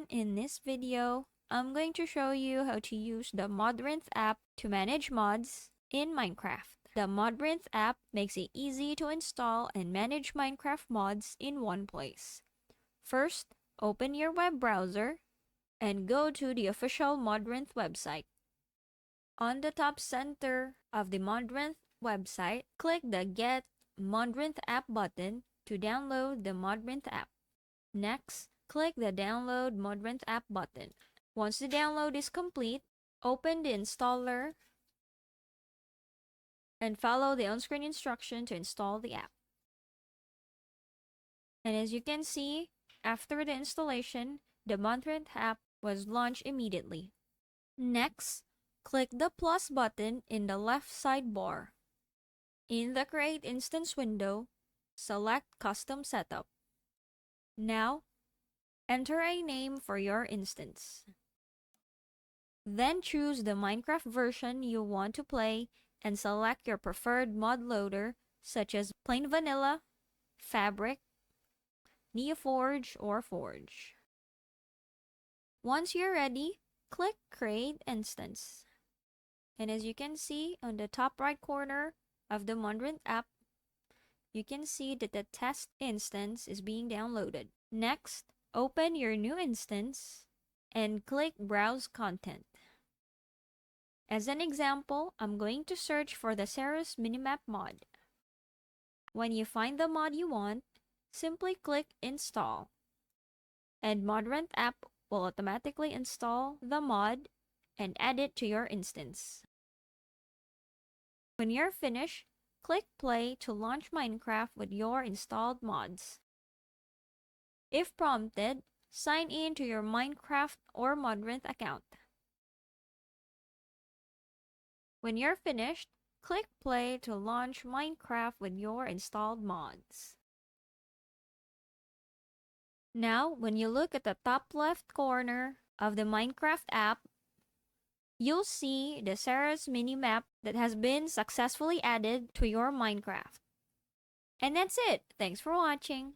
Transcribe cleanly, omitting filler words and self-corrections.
in this video, I'm going to show you how to use the Modrinth app to manage mods in Minecraft. The Modrinth app makes it easy to install and manage Minecraft mods in one place. First, open your web browser and go to the official Modrinth website. On the top center of the Modrinth website, click the Get Modrinth app button to download the Modrinth app. Next, click the Download Modrinth app button. Once the download is complete, open the installer and follow the on-screen instruction to install the app. And as you can see, after the installation, the Modrinth app was launched immediately. Next, click the plus button in the left sidebar. In the Create Instance window, select Custom Setup. Now, enter a name for your instance. Then choose the Minecraft version you want to play and select your preferred mod loader such as Plain Vanilla, Fabric, Neoforge, or Forge. Once you're ready, click Create Instance. And as you can see on the top right corner of the Modrinth app, you can see that the test instance is being downloaded. Next, open your new instance and click Browse Content. As an example, I'm going to search for the Ceres Minimap mod. When you find the mod you want, simply click Install, and Modrinth app will automatically install the mod and add it to your instance. When you're finished, click Play to launch Minecraft with your installed mods. If prompted, sign in to your Minecraft or Modrinth account. When you're finished, click Play to launch Minecraft with your installed mods. Now, when you look at the top left corner of the Minecraft app, you'll see the Ceres minimap that has been successfully added to your Minecraft. And that's it. Thanks for watching.